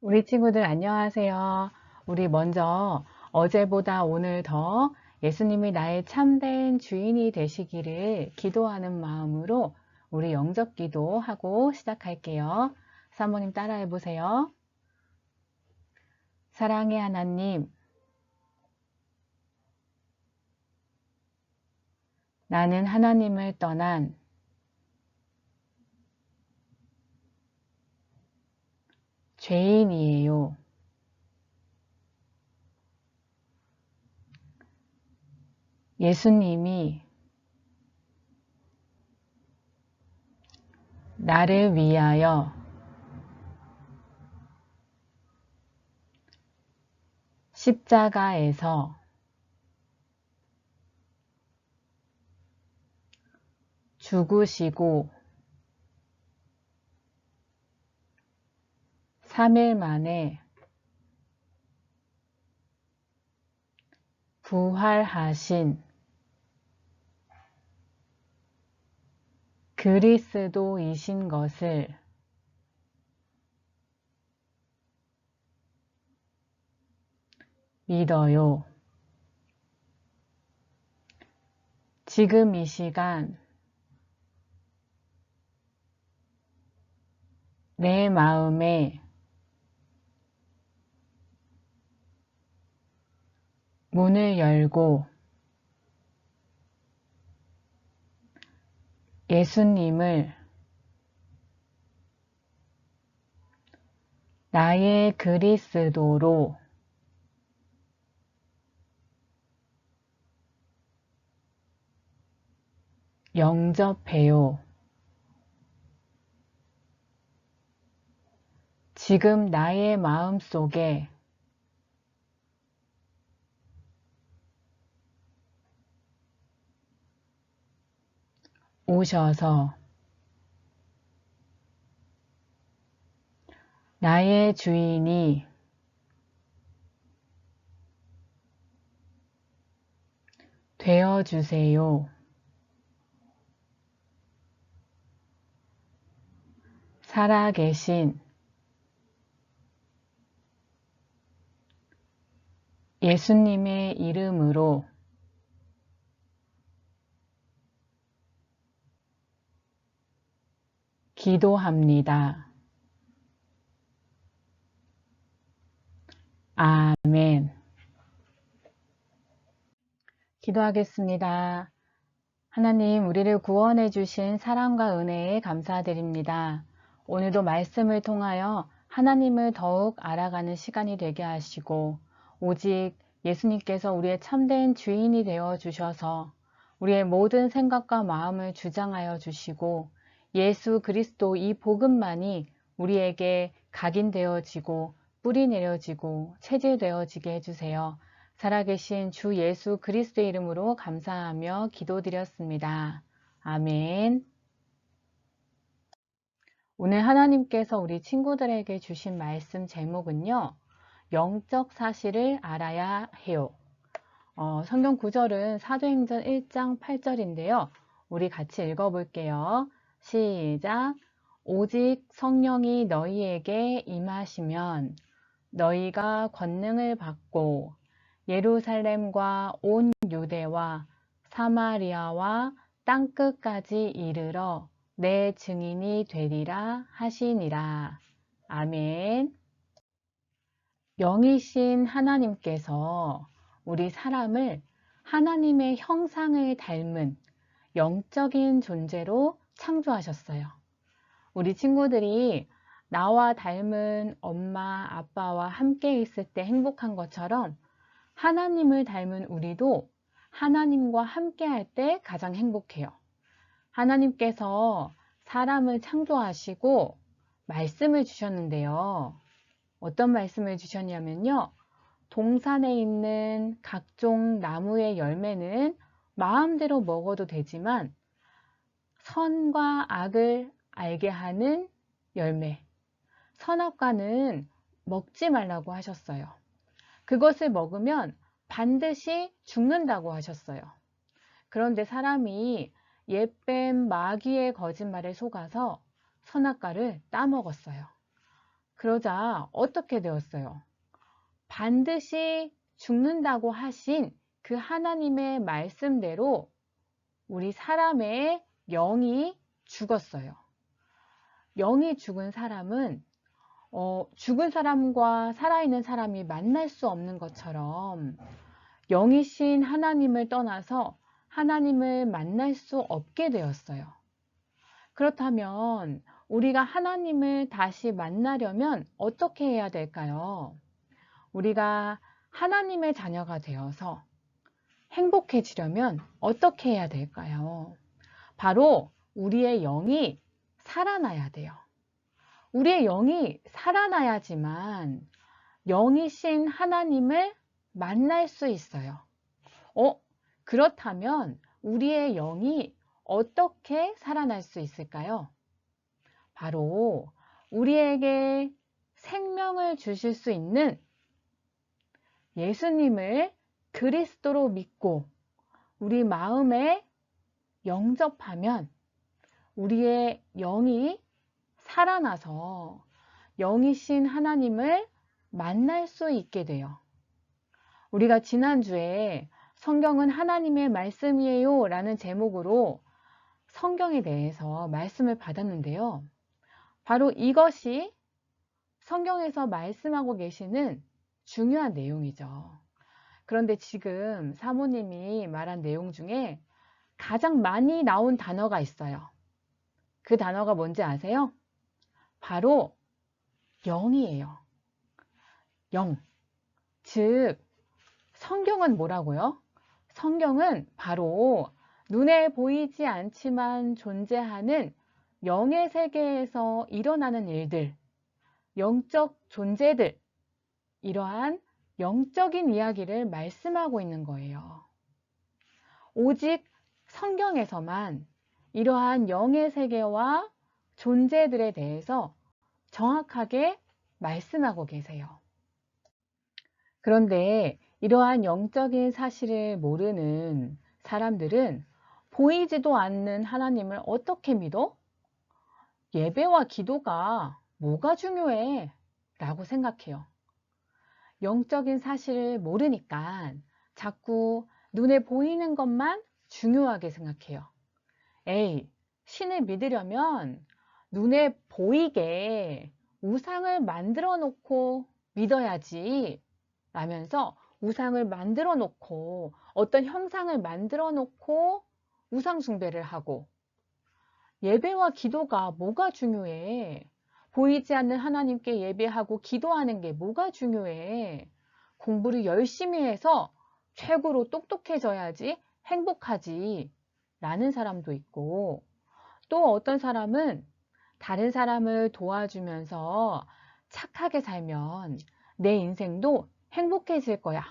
우리 친구들 안녕하세요. 우리 먼저 어제보다 오늘 더 예수님이 나의 참된 주인이 되시기를 기도하는 마음으로 우리 영접 기도하고 시작할게요. 사모님 따라해 보세요. 사랑의 하나님, 나는 하나님을 떠난 죄인이에요. 예수님이 나를 위하여 십자가에서 죽으시고 3일 만에 부활하신 그리스도이신 것을 믿어요. 지금 이 시간 내 마음에 문을 열고 예수님을 나의 그리스도로 영접해요. 지금 나의 마음 속에 오셔서 나의 주인이 되어주세요. 살아계신 예수님의 이름으로 기도합니다. 아멘. 기도하겠습니다. 하나님, 우리를 구원해 주신 사랑과 은혜에 감사드립니다. 오늘도 말씀을 통하여 하나님을 더욱 알아가는 시간이 되게 하시고, 오직 예수님께서 우리의 참된 주인이 되어 주셔서 우리의 모든 생각과 마음을 주장하여 주시고, 예수 그리스도 이 복음만이 우리에게 각인되어지고 뿌리 내려지고 체질되어지게 해주세요. 살아계신 주 예수 그리스도의 이름으로 감사하며 기도드렸습니다. 아멘. 오늘 하나님께서 우리 친구들에게 주신 말씀 제목은요. 영적 사실을 알아야 해요. 성경 구절은 사도행전 1장 8절인데요. 우리 같이 읽어볼게요. 시작. 오직 성령이 너희에게 임하시면 너희가 권능을 받고 예루살렘과 온 유대와 사마리아와 땅끝까지 이르러 내 증인이 되리라 하시니라. 아멘. 영이신 하나님께서 우리 사람을 하나님의 형상을 닮은 영적인 존재로 창조하셨어요. 우리 친구들이 나와 닮은 엄마, 아빠와 함께 있을 때 행복한 것처럼 하나님을 닮은 우리도 하나님과 함께 할 때 가장 행복해요. 하나님께서 사람을 창조하시고 말씀을 주셨는데요. 어떤 말씀을 주셨냐면요. 동산에 있는 각종 나무의 열매는 마음대로 먹어도 되지만 선과 악을 알게 하는 열매, 선악과는 먹지 말라고 하셨어요. 그것을 먹으면 반드시 죽는다고 하셨어요. 그런데 사람이 옛뱀 마귀의 거짓말에 속아서 선악과를 따먹었어요. 그러자 어떻게 되었어요? 반드시 죽는다고 하신 그 하나님의 말씀대로 우리 사람의 영이 죽었어요. 영이 죽은 사람은 죽은 사람과 살아있는 사람이 만날 수 없는 것처럼 영이신 하나님을 떠나서 하나님을 만날 수 없게 되었어요. 그렇다면 우리가 하나님을 다시 만나려면 어떻게 해야 될까요? 우리가 하나님의 자녀가 되어서 행복해지려면 어떻게 해야 될까요? 바로 우리의 영이 살아나야 돼요. 우리의 영이 살아나야지만 영이신 하나님을 만날 수 있어요. 그렇다면 우리의 영이 어떻게 살아날 수 있을까요? 바로 우리에게 생명을 주실 수 있는 예수님을 그리스도로 믿고 우리 마음에 영접하면 우리의 영이 살아나서 영이신 하나님을 만날 수 있게 돼요. 우리가 지난주에 성경은 하나님의 말씀이에요 라는 제목으로 성경에 대해서 말씀을 받았는데요. 바로 이것이 성경에서 말씀하고 계시는 중요한 내용이죠. 그런데 지금 사모님이 말한 내용 중에 가장 많이 나온 단어가 있어요. 그 단어가 뭔지 아세요? 바로 영이에요. 영. 즉, 성경은 뭐라고요? 성경은 바로 눈에 보이지 않지만 존재하는 영의 세계에서 일어나는 일들, 영적 존재들, 이러한 영적인 이야기를 말씀하고 있는 거예요. 오직 성경에서만 이러한 영의 세계와 존재들에 대해서 정확하게 말씀하고 계세요. 그런데 이러한 영적인 사실을 모르는 사람들은 보이지도 않는 하나님을 어떻게 믿어? 예배와 기도가 뭐가 중요해? 라고 생각해요. 영적인 사실을 모르니까 자꾸 눈에 보이는 것만 중요하게 생각해요. 에이, 신을 믿으려면 눈에 보이게 우상을 만들어 놓고 믿어야지 라면서 우상을 만들어 놓고 어떤 형상을 만들어 놓고 우상 숭배를 하고 예배와 기도가 뭐가 중요해? 보이지 않는 하나님께 예배하고 기도하는 게 뭐가 중요해? 공부를 열심히 해서 최고로 똑똑해져야지 행복하지 라는 사람도 있고 또 어떤 사람은 다른 사람을 도와주면서 착하게 살면 내 인생도 행복해질 거야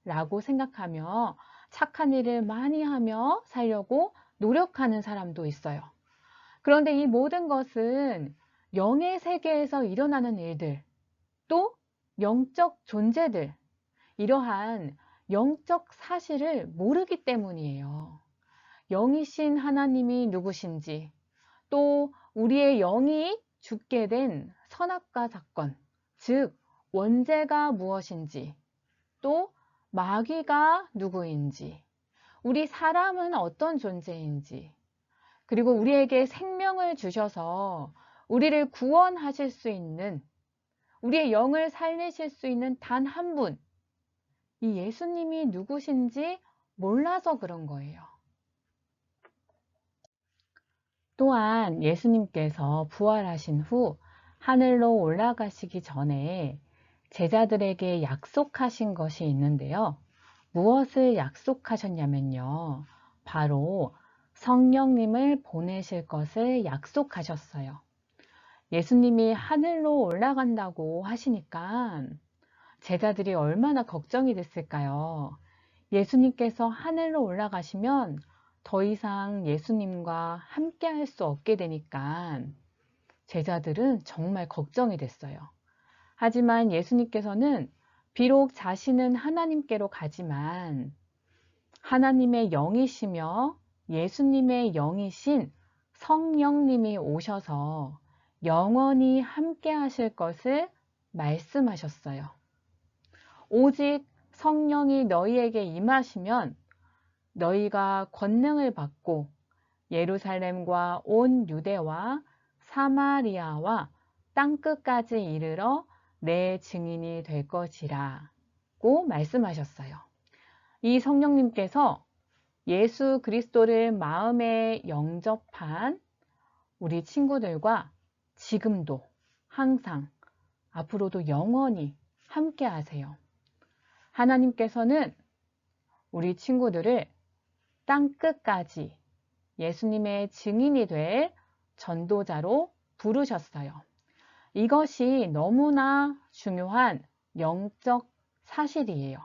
라고 생각하며 착한 일을 많이 하며 살려고 노력하는 사람도 있어요. 그런데 이 모든 것은 영의 세계에서 일어나는 일들, 또 영적 존재들, 이러한 영적 사실을 모르기 때문이에요. 영이신 하나님이 누구신지, 또 우리의 영이 죽게 된 선악과 사건, 즉 원죄가 무엇인지, 또 마귀가 누구인지, 우리 사람은 어떤 존재인지, 그리고 우리에게 생명을 주셔서 우리를 구원하실 수 있는, 우리의 영을 살리실 수 있는 단 한 분, 이 예수님이 누구신지 몰라서 그런 거예요. 또한 예수님께서 부활하신 후 하늘로 올라가시기 전에 제자들에게 약속하신 것이 있는데요. 무엇을 약속하셨냐면요. 바로 성령님을 보내실 것을 약속하셨어요. 예수님이 하늘로 올라간다고 하시니까 제자들이 얼마나 걱정이 됐을까요? 예수님께서 하늘로 올라가시면 더 이상 예수님과 함께 할 수 없게 되니까 제자들은 정말 걱정이 됐어요. 하지만 예수님께서는 비록 자신은 하나님께로 가지만 하나님의 영이시며 예수님의 영이신 성령님이 오셔서 영원히 함께 하실 것을 말씀하셨어요. 오직 성령이 너희에게 임하시면 너희가 권능을 받고 예루살렘과 온 유대와 사마리아와 땅끝까지 이르러 내 증인이 될 것이라고 말씀하셨어요. 이 성령님께서 예수 그리스도를 마음에 영접한 우리 친구들과 지금도 항상 앞으로도 영원히 함께 하세요. 하나님께서는 우리 친구들을 땅끝까지 예수님의 증인이 될 전도자로 부르셨어요. 이것이 너무나 중요한 영적 사실이에요.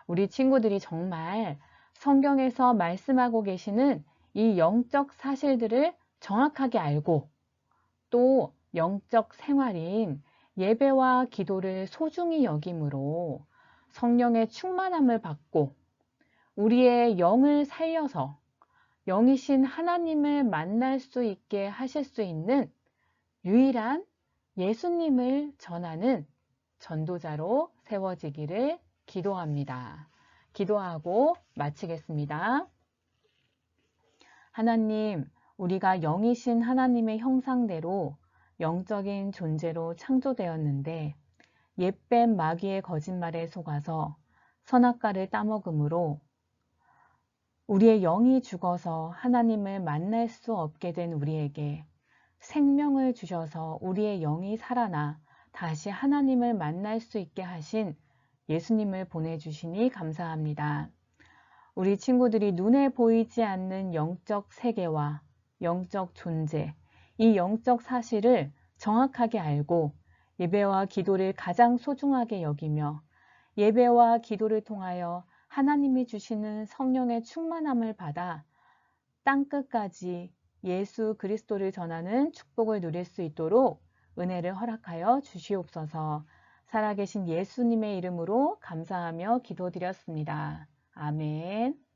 우리 친구들이 정말 성경에서 말씀하고 계시는 이 영적 사실들을 정확하게 알고 또 영적 생활인 예배와 기도를 소중히 여김으로 성령의 충만함을 받고 우리의 영을 살려서 영이신 하나님을 만날 수 있게 하실 수 있는 유일한 예수님을 전하는 전도자로 세워지기를 기도합니다. 기도하고 마치겠습니다. 하나님, 우리가 영이신 하나님의 형상대로 영적인 존재로 창조되었는데 옛뱀 마귀의 거짓말에 속아서 선악과를 따먹음으로 우리의 영이 죽어서 하나님을 만날 수 없게 된 우리에게 생명을 주셔서 우리의 영이 살아나 다시 하나님을 만날 수 있게 하신 예수님을 보내주시니 감사합니다. 우리 친구들이 눈에 보이지 않는 영적 세계와 영적 존재, 이 영적 사실을 정확하게 알고 예배와 기도를 가장 소중하게 여기며 예배와 기도를 통하여 하나님이 주시는 성령의 충만함을 받아 땅끝까지 예수 그리스도를 전하는 축복을 누릴 수 있도록 은혜를 허락하여 주시옵소서. 살아계신 예수님의 이름으로 감사하며 기도드렸습니다. 아멘.